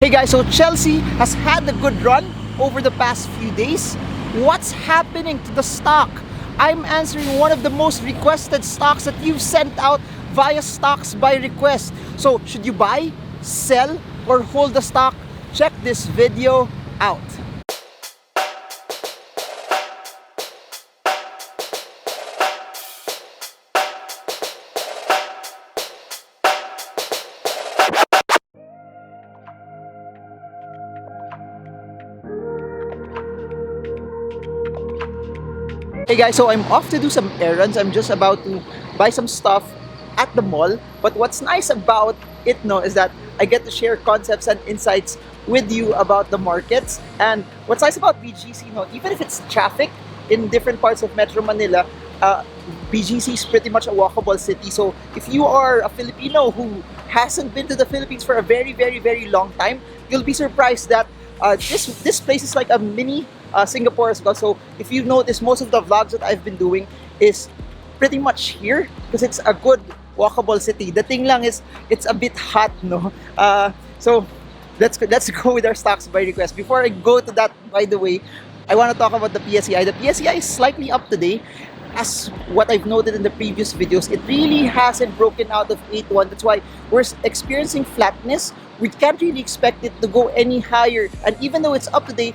Hey guys, so Chelsea has had a good run over the past few days. What's happening to the stock? I'm answering one of the most requested stocks that you've sent out via stocks by request. So should you buy, sell, or hold the stock? Check this video out. Hey guys, so I'm off to do some errands. I'm just about to buy some stuff at the mall. But what's nice about it is that I get to share concepts and insights with you about the markets. And what's nice about BGC, even if it's traffic in different parts of Metro Manila, BGC is pretty much a walkable city. So if you are a Filipino who hasn't been to the Philippines for a very, very, very long time, you'll be surprised that this place is like a mini Singapore as well. So if you notice, most of the vlogs that I've been doing is pretty much here because it's a good walkable city. The thing lang is it's a bit hot, no? So let's go with our stocks by request. Before I go to that, by the way, I want to talk about the PSEI. The PSEI is slightly up today. As what I've noted in the previous videos, it really hasn't broken out of 8.1. That's why we're experiencing flatness. We can't really expect it to go any higher. And even though it's up today,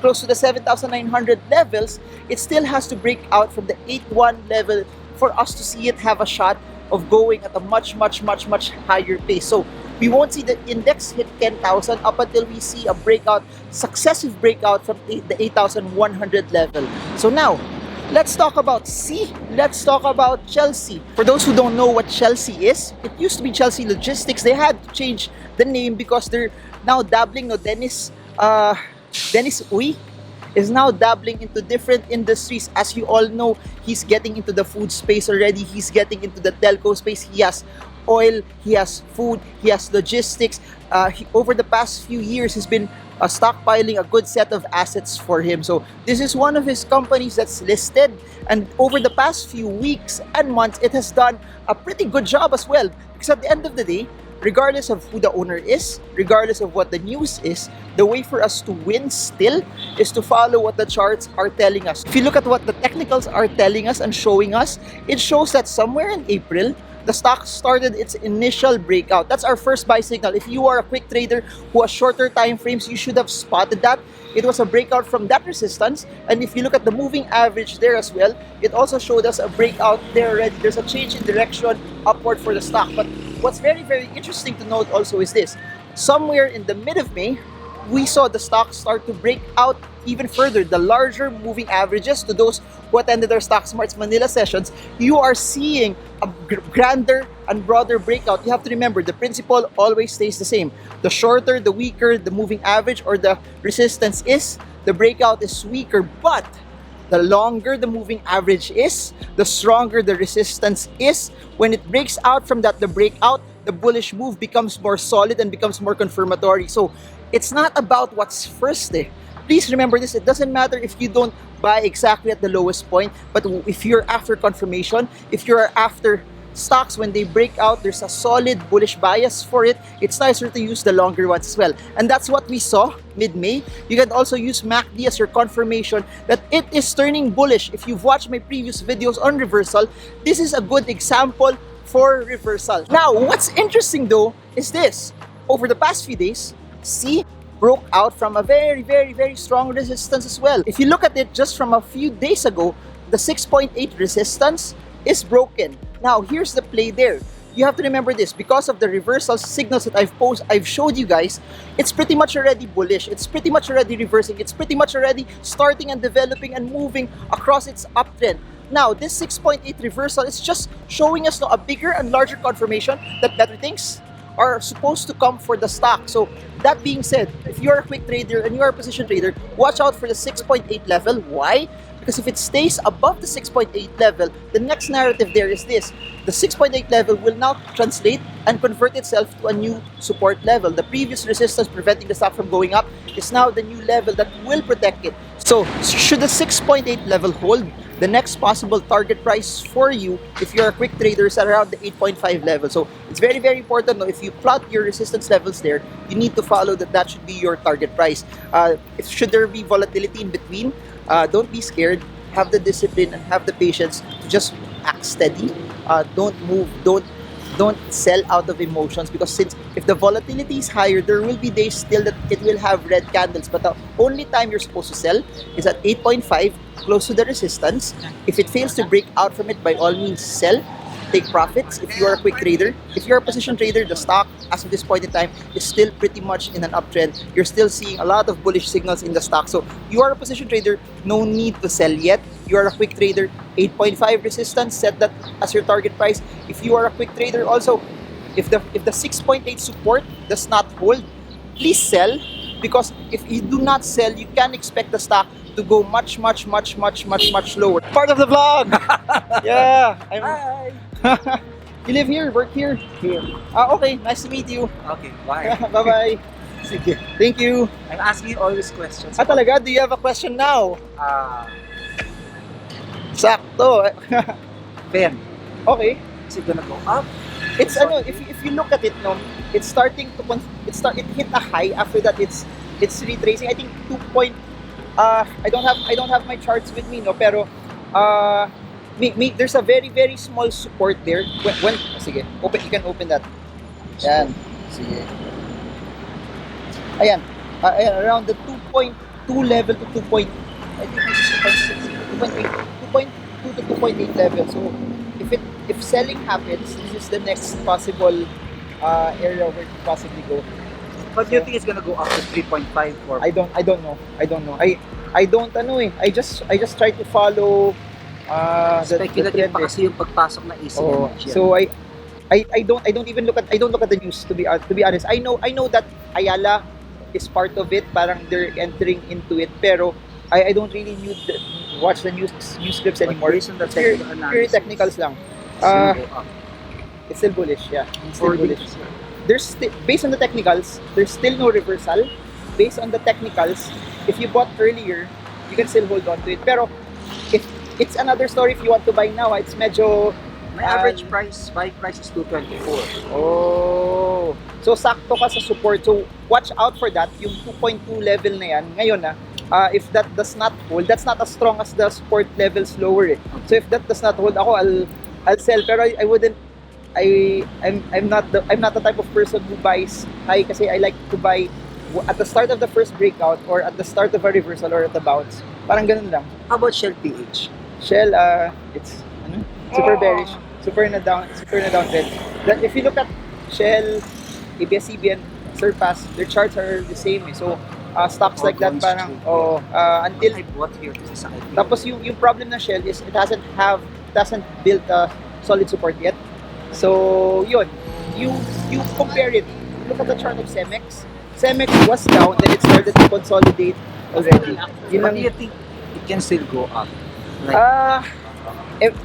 close to the 7,900 levels, it still has to break out from the 8.1 level for us to see it have a shot of going at a much higher pace. So we won't see the index hit 10,000 up until we see a breakout, successive breakout from the 8,100 level. So now, let's talk about let's talk about Chelsea. For those who don't know what Chelsea is, it used to be Chelsea Logistics. They had to change the name because they're now dabbling. Dennis Uy is now dabbling into different industries. As you all know, he's getting into the food space already. He's getting into the telco space. He has oil, he has food, he has logistics. Over the past few years, he's been stockpiling a good set of assets for him. So this is one of his companies that's listed, and over the past few weeks and months, it has done a pretty good job as well. Because at the end of the day, regardless of who the owner is, regardless of what the news is, the way for us to win still is to follow what the charts are telling us. If you look at what the technicals are telling us and showing us, it shows that somewhere in April, the stock started its initial breakout. That's our first buy signal. If you are a quick trader who has shorter time frames, you should have spotted that. It was a breakout from that resistance. And if you look at the moving average there as well, it also showed us a breakout there already. There's a change in direction upward for the stock. But what's very, very interesting to note also is this. Somewhere in the mid of May, we saw the stock start to break out even further. The larger moving averages, to those who attended our Stock Smarts Manila sessions, you are seeing a grander and broader breakout. You have to remember, the principle always stays the same. The shorter, the weaker the moving average or the resistance is, the breakout is weaker. But the longer the moving average is, the stronger the resistance is. When it breaks out from that, the breakout, the bullish move becomes more solid and becomes more confirmatory. So it's not about what's first. Please remember this. It doesn't matter if you don't buy exactly at the lowest point, but if you're after confirmation, if you're after stocks when they break out, there's a solid bullish bias for it, it's nicer to use the longer ones as well. And that's what we saw mid-May. You can also use MACD as your confirmation that it is turning bullish. If you've watched my previous videos on reversal, this is a good example for reversal. Now, what's interesting though is this. Over the past few days, broke out from a very, very, very strong resistance as well. If you look at it just from a few days ago, the 6.8 resistance is broken. Now, here's the play there. You have to remember this, because of the reversal signals that I've showed you guys, it's pretty much already bullish. It's pretty much already reversing. It's pretty much already starting and developing and moving across its uptrend. Now, this 6.8 reversal is just showing us a bigger and larger confirmation that better things are supposed to come for the stock. So that being said, if you're a quick trader and you're a position trader, watch out for the 6.8 level. Why? Because if it stays above the 6.8 level, the next narrative there is this. The 6.8 level will now translate and convert itself to a new support level. The previous resistance preventing the stock from going up is now the new level that will protect it. So, should the 6.8 level hold, the next possible target price for you, if you're a quick trader, is around the 8.5 level. So, it's very, very important. If you plot your resistance levels there, you need to follow that should be your target price. Should there be volatility in between, don't be scared. Have the discipline and have the patience to just act steady. Don't move. Don't sell out of emotions, because since if the volatility is higher, there will be days still that it will have red candles. But the only time you're supposed to sell is at 8.5, close to the resistance. If it fails to break out from it, by all means sell. Take profits if you are a quick trader. If you're a position trader, the stock as of this point in time is still pretty much in an uptrend. You're still seeing a lot of bullish signals in the stock. So you are a position trader, no need to sell yet. You are a quick trader, 8.5 resistance, set that as your target price. If you are a quick trader also, if the 6.8 support does not hold, please sell, because if you do not sell, you can expect the stock to go much lower. Part of the vlog. Yeah. Hi! You live here, work here? Here. Okay, nice to meet you. Okay, bye. Bye-bye. Sige. Thank you. I'm asking you always questions. Talaga? Do you have a question now? Ah, Sakto. Ben, Okay. is it gonna go up? It's if you look at it, no, it's starting to it hit a high. After that, it's retracing. I think 2 point. I don't have my charts with me, no, pero there's a very small support there. When sige, you can open that. Yan. Sige. Ayan. Ayan, around the 2.2 level to 2. I think it's 2.8, 2.2 to 2.8 level. So if selling happens, this is the next possible area where to possibly go. But do you think it's gonna go up to 3.5 or? I don't know. I don't ano eh. I just try to follow Speculative pa kasi yung pagpasok na ACM. So I don't even look at the news, to be honest. I know that Ayala is part of it, parang they're entering into it, pero I don't really watch the news clips anymore. Based on the Pure technicals lang. It's still bullish, yeah. It's still bullish. Based on the technicals, there's still no reversal. Based on the technicals, if you bought earlier, you can still hold on to it. Pero if it's another story if you want to buy now, it's medyo my average buy price is 224. Oh. So sakto ka sa support. So watch out for that. Yung 2.2 level na yan ngayon if that does not hold, that's not as strong as the support levels lower eh. So if that does not hold, I'll sell, pero I wouldn't. I'm not the type of person who buys high, kasi I like to buy at the start of the first breakout or at the start of a reversal or at the bounce. Parang ganun lang. How about Shell PH? Shell, it's super bearish, super na downtrend. If you look at Shell, ABS-CBN, Surpass, their charts are the same eh. So stocks like that parang until I bought here kasi sa IPO. Tapos yung problem ng Shell is it doesn't build a solid support yet. So yun, you compare it. Look at the chart of Cemex. Cemex was down, then it started to consolidate already. But do you think it can still go up?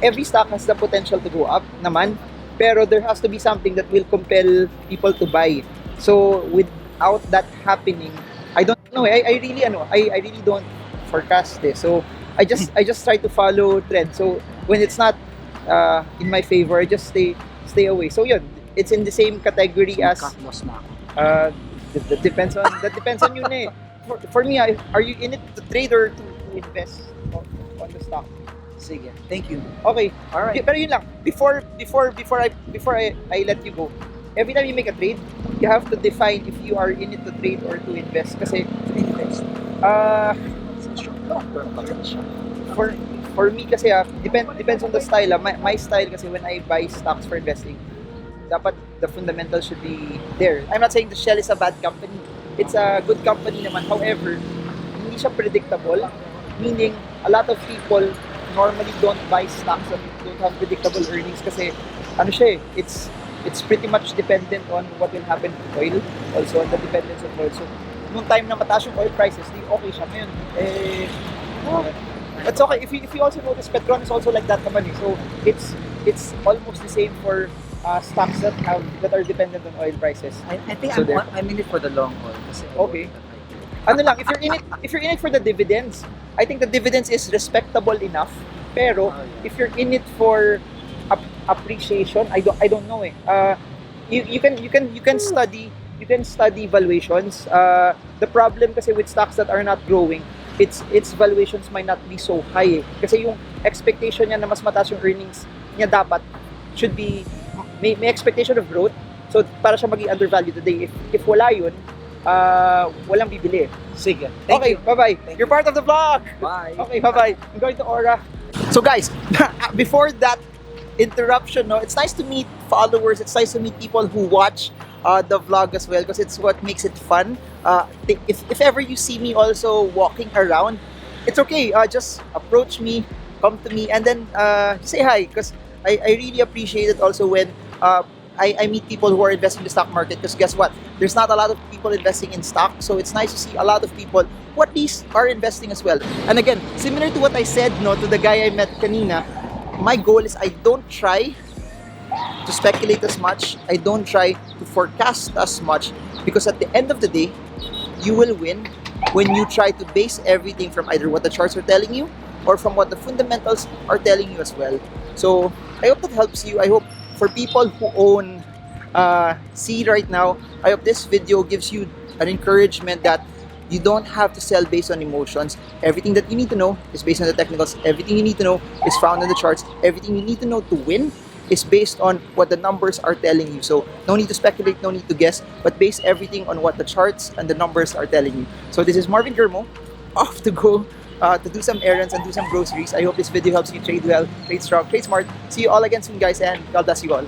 Every stock has the potential to go up naman, pero there has to be something that will compel people to buy. So without that happening, I don't know. I really don't forecast this. So I just try to follow trend. So when it's not in my favor, I just stay away. So yun, it's in the same category as that depends on you na eh. For me, are you in it to trade or to invest on the stock? Sige, thank you. Okay, Alright. Pero yun lang, before I let you go, every time you make a trade, you have to define if you are in it to trade or to invest. Kasi Invest. For me kasi depends on the style. My style kasi when I buy stocks for investing, dapat the fundamentals should be there. I'm not saying the Shell is a bad company. It's a good company naman. However, hindi siya predictable. Meaning, a lot of people normally don't buy stocks that don't have predictable earnings kasi ano siya eh, it's pretty much dependent on what will happen to oil, also on the dependence of oil. So, nung time na mataas yung oil prices, di okay siya. Ngayon, It's okay. If you also notice, Petron is also like that company. So it's almost the same for stocks that are dependent on oil prices. I think So there. I'm in it for the long haul. Kasi I Okay. work at IT. Ano lang, if you're in it for the dividends, I think the dividends is respectable enough. Pero Oh, yeah. if you're in it for appreciation, I don't know eh. You can study valuations. The problem kasi with stocks that are not growing, its valuations might not be so high eh. Kasi yung expectation niya na mas mataas yung earnings niya dapat should be may expectation of growth. So para siya maging undervalued today. If wala yun, walang bibili. Sige. Thank Okay, you. bye-bye. Thank You're part of the vlog. Bye. Okay, bye-bye. I'm going to Aura. So guys, before that interruption, no, it's nice to meet followers. It's nice to meet people who watch the vlog as well because it's what makes it fun. If ever you see me also walking around, it's okay. Just approach me, come to me, and then say hi because I really appreciate it also when I meet people who are investing in the stock market because guess what? There's not a lot of people investing in stock, so it's nice to see a lot of people who at least are investing as well. And again, similar to what I said no to the guy I met kanina, my goal is I don't try to speculate as much. I don't try to forecast as much because at the end of the day, you will win when you try to base everything from either what the charts are telling you or from what the fundamentals are telling you as well. So I hope that helps you. I hope for people who own seed right now, I hope this video gives you an encouragement that you don't have to sell based on emotions. Everything that you need to know is based on the technicals. Everything you need to know is found in the charts. Everything you need to know to win is based on what the numbers are telling you. So no need to speculate, no need to guess, but base everything on what the charts and the numbers are telling you. So this is Marvin Germo, off to go to do some errands and do some groceries. I hope this video helps you trade well, trade strong, trade smart. See you all again soon guys and God bless you all.